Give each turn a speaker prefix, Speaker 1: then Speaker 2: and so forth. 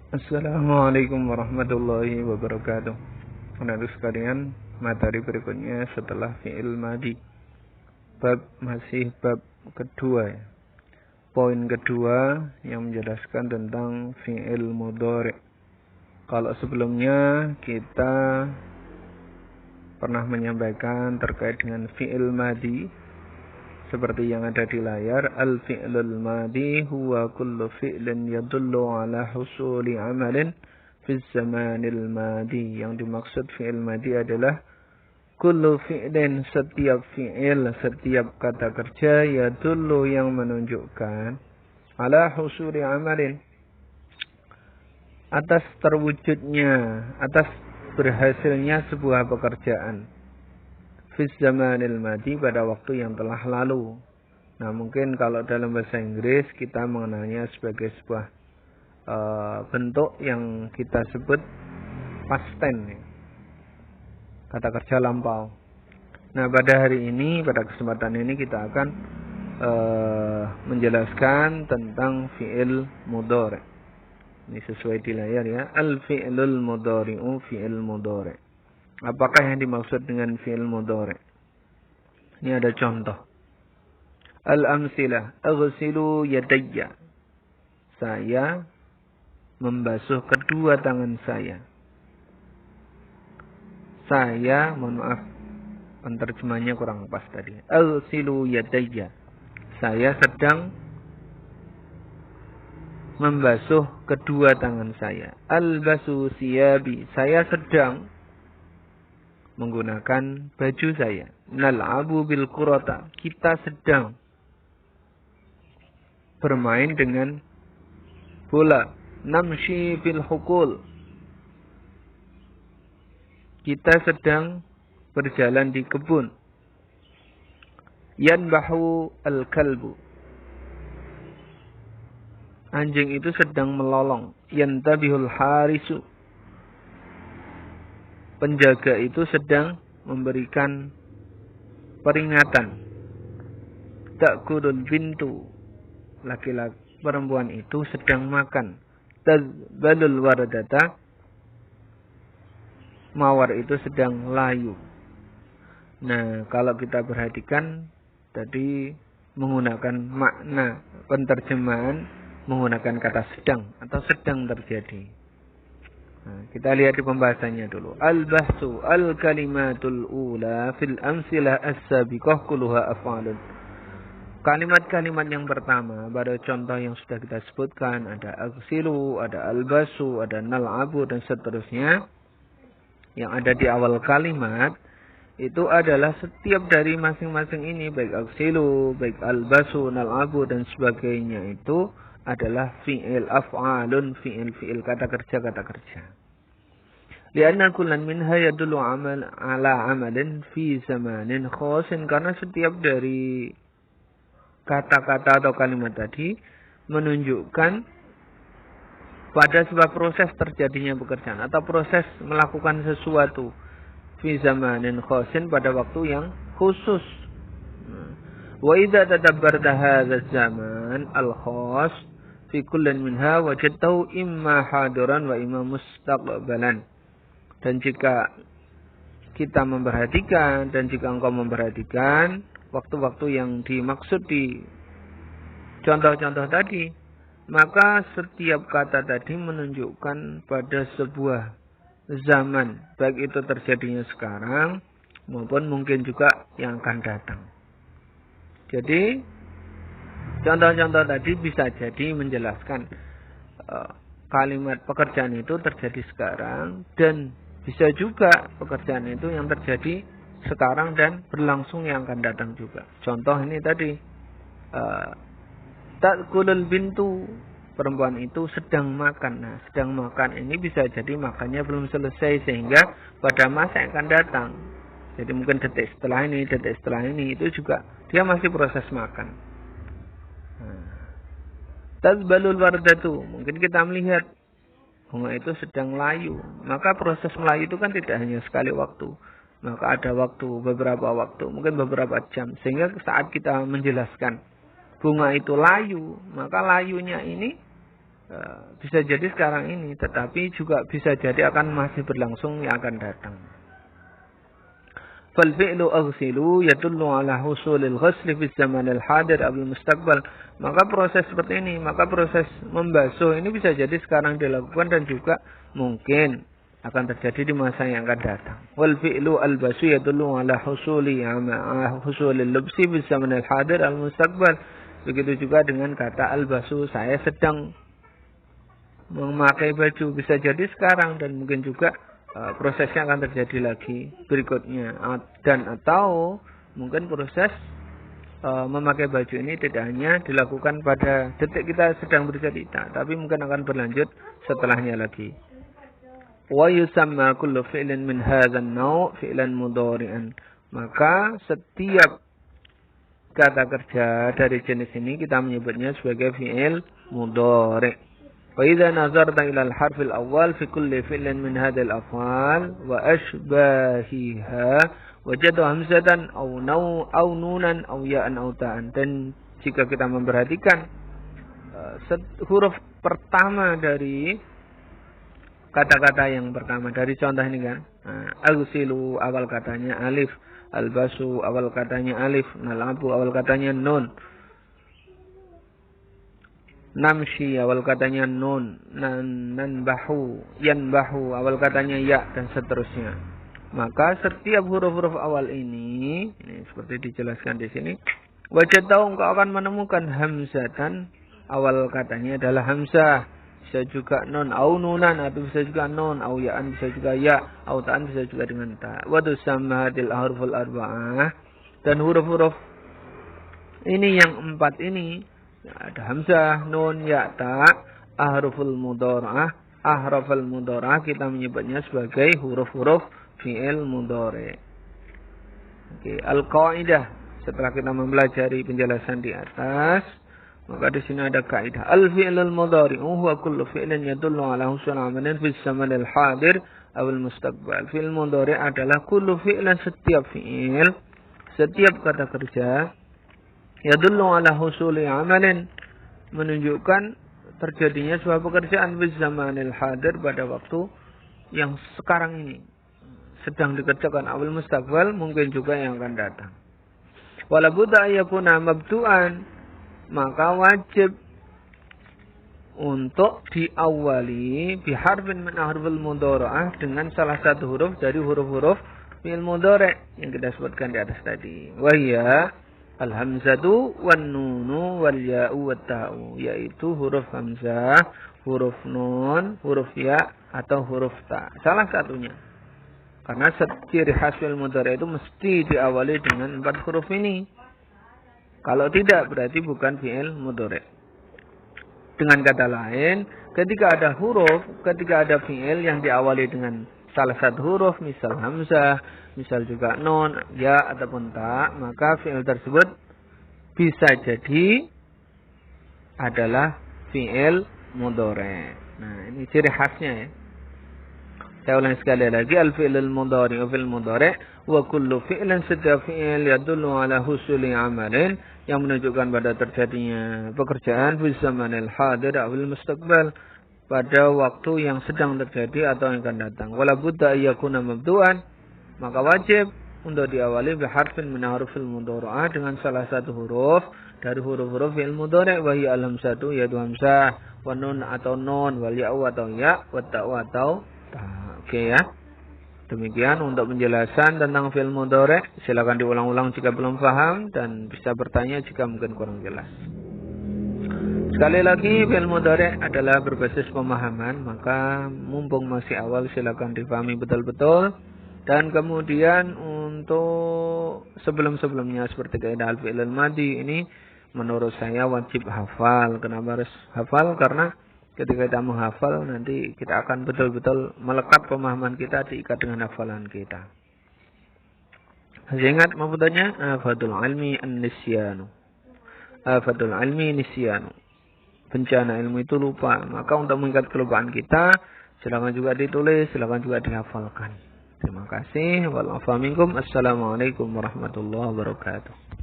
Speaker 1: Assalamualaikum warahmatullahi wabarakatuh. Anak-anak sekalian, materi berikutnya setelah fi'il madi. Masih bab kedua ya. Poin kedua yang menjelaskan tentang fi'il mudhari'. Kalau sebelumnya kita pernah menyampaikan terkait dengan fi'il madi seperti yang ada di layar, al-fi'lul madi huwa kullu fi'lin yadullu ala husuli amalin fi zamanil madi. Yang dimaksud fi'il madi adalah kullu fi'lin, setiap fi'il, setiap kata kerja, yadullu yang menunjukkan ala husuli amalin, atas terwujudnya, atas berhasilnya sebuah pekerjaan fi zamanil madi, pada waktu yang telah lalu. Nah, mungkin kalau dalam bahasa Inggris kita mengenalnya sebagai sebuah bentuk yang kita sebut past tense, kata kerja lampau. Nah, pada hari ini, pada kesempatan ini kita akan menjelaskan tentang fi'il mudhari'. Ini sesuai di layar ya, al-fi'lul mudhari'u, fi'il mudhari'. Apakah yang dimaksud dengan fi'il mudhari'? Ini ada contoh. Al-amsilah, aghsilu yadayya. Saya membasuh kedua tangan saya. Saya, mohon maaf, penerjemahnya kurang pas tadi. Aghsilu yadayya. Saya sedang membasuh kedua tangan saya. Albasu siyabi. Saya sedang menggunakan baju saya. Nal'abu bil qurata. Kita sedang bermain dengan bola. Namshi bil hukul. Kita sedang berjalan di kebun. Yanbahu al-kalbu. Anjing itu sedang melolong. Yantabihul harisu. Penjaga itu sedang memberikan peringatan. Ta'kulul bintu. Laki-laki perempuan itu sedang makan. Tazbalul waradata. Mawar itu sedang layu. Nah, kalau kita perhatikan tadi menggunakan makna penterjemahan menggunakan kata sedang atau sedang terjadi. Nah, kita lihat di pembahasannya dulu. Al-bahsu al-kalimatul ula fil amsilah as-sabiqah kulluha af'alun. Kalimat-kalimat yang pertama pada contoh yang sudah kita sebutkan, ada aghsilu, ada albasu, ada nal'abu dan seterusnya. Yang ada di awal kalimat itu adalah setiap dari masing-masing ini, baik aghsilu, baik albasu, nal'abu dan sebagainya, itu adalah fi'il af'alun, fi'il kata kerja. Lianna kullan minha yadullu ala amalin fi zamanin khasin, karena setiap dari kata-kata atau kalimat tadi menunjukkan pada sebuah proses terjadinya pekerjaan atau proses melakukan sesuatu fi zamanin khasin, pada waktu yang khusus. Wa idza tadabbarta hadzal zaman al-khas fi kullin minha wajadtahu imma hadiran wa imma mustaqbalan. Dan jika kita memperhatikan dan jika engkau memperhatikan waktu-waktu yang dimaksud di contoh-contoh tadi, maka setiap kata tadi menunjukkan pada sebuah zaman, baik itu terjadinya sekarang maupun mungkin juga yang akan datang. Jadi contoh-contoh tadi bisa jadi menjelaskan kalimat pekerjaan itu terjadi sekarang, dan bisa juga pekerjaan itu yang terjadi sekarang dan berlangsung yang akan datang juga. Contoh ini tadi, ta'kulul bintu, perempuan itu sedang makan. Nah, sedang makan ini bisa jadi makannya belum selesai sehingga pada masa yang akan datang, jadi mungkin detik setelah ini itu juga dia masih proses makan. Tazbalul wardatu, mungkin kita melihat bunga itu sedang layu. Maka proses melayu itu kan tidak hanya sekali waktu, maka ada waktu, beberapa waktu, mungkin beberapa jam, sehingga saat kita menjelaskan bunga itu layu, maka layunya ini Bisa jadi sekarang ini, tetapi juga bisa jadi akan masih berlangsung yang akan datang. Fal fi'lu aghsilu yadullu ala husulil ghasli fi zamanil hadir aw mustaqbal. Maka proses seperti ini, maka proses membasuh ini bisa jadi sekarang dilakukan dan juga mungkin akan terjadi di masa yang akan datang. Wal fi'lu al-basu yadullu ala husulil lubsi fi zamanil hadir al mustaqbal. Begitu juga dengan kata al-basu, saya sedang memakai baju, bisa jadi sekarang dan mungkin juga prosesnya akan terjadi lagi berikutnya, dan atau mungkin proses memakai baju ini tidak hanya dilakukan pada detik kita sedang bercerita, tapi mungkin akan berlanjut setelahnya lagi. Wa yusamma kullu fi'lin min hadzal naw' fi'lan mudhari'an. Maka setiap kata kerja dari jenis ini kita menyebutnya sebagai fi'il mudhari'. وإذا نظرت إلى الحرف الأول في كل فعل من هذه الأفعال وأشباهها وجد همزة أو نونا أو ياء أو تاء. Dan jika kita memperhatikan huruf pertama dari kata-kata yang pertama dari contoh ini kan, aghsilu awal katanya alif, albasu awal katanya alif, nalabu awal katanya nun, namshi awal katanya nun, nanbahu, yanbahu awal katanya ya, dan seterusnya. Maka setiap huruf-huruf awal ini seperti dijelaskan di sini, wajadahu engkau akan menemukan hamzatan, awal katanya adalah hamzah, bisa juga nun, au nunan, atau bisa juga nun, au ya'an, bisa juga ya, au ta'an, bisa juga dengan ta. Wa tusamma hadil ahruful arba'ah, dan huruf-huruf ini yang 4 ini ada hamzah, nun, ya, ta, ahruful mudhara'ah. Ahruful mudhara'ah kita menyebutnya sebagai huruf-huruf fi'il mudhari'. Oke, al-qaidah. Setelah kita mempelajari penjelasan di atas, maka di sini ada kaidah. Al-fi'lul mudhari'u huwa kullu fi'lin yadullu ala husul 'amalin fi zamanil hadir aw al-mustaqbal. Fi'il mudhari' adalah kullu fi'lan, setiap fi'il, setiap kata kerja, yadullu ala husuli amalin, menunjukkan terjadinya sebuah pekerjaan fi zamanil hadir, pada waktu yang sekarang ini sedang dikerjakan, awal mustaqbal, mungkin juga yang akan datang. Wala budda yakuna mabdu'an, maka wajib untuk diawali biharfin min ahrufil mudhara'ah, dengan salah satu huruf dari huruf-huruf fi'il mudhari' yang kita sebutkan di atas tadi. Wa hiya al-hamzatu wan nunu wal ya'u wat ta'u, yaitu huruf hamzah, huruf nun, huruf ya, atau huruf ta, salah satunya. Karena ciri khas fi'il mudhari' itu mesti diawali dengan 4 huruf ini. Kalau tidak berarti bukan fi'il mudhari'. Dengan kata lain, ketika ada huruf, ketika ada fi'il yang diawali dengan salah satu huruf, misal hamzah, misal juga nun, ya, ataupun ta, maka fi'il tersebut bisa jadi adalah fi'il mudhari'. Nah, ini ciri khasnya ya. Saya ulang sekali lagi, al-fi'lul mudhari' fi'il mudhari' wa kullu fi'lin, setiap fi'il yadullu ala husuli amalin, yang menunjukkan pada terjadinya pekerjaan fi zamanil hadir awil mustaqbal, pada waktu yang sedang terjadi atau yang akan datang. Wala budda yakuna mabdu'an, maka wajib untuk diawali biharfin min ahrufil mudhara'ah, dengan salah satu huruf dari huruf-huruf fi'il mudhari', wa hiya al-hamzatu, yaitu hamzah, wa nun atau nun, wal ya'u atau ya, wa ta'u atau ta. Oke ya. Demikian untuk penjelasan tentang fi'il mudhari'. Silakan diulang-ulang jika belum paham, dan bisa bertanya jika mungkin kurang jelas. Sekali lagi, fi'il mudhari' adalah berbasis pemahaman, maka mumpung masih awal silakan dipahami betul-betul. Dan kemudian untuk sebelum-sebelumnya seperti kaidah al-fi'il al-madhi ini menurut saya wajib hafal. Kenapa harus hafal? Karena ketika kita menghafal, nanti kita akan betul-betul melekat pemahaman kita, diikat dengan hafalan kita. Masih ingat maksudnya? Afatul ilmi an-nisyanu. Afatul ilmi nisyanu. Bencana ilmu itu lupa. Maka untuk mengingat kelupaan kita, silakan juga ditulis, silakan juga dihafalkan. Terima kasih. Wal afa minkum. Assalamualaikum warahmatullahi wabarakatuh.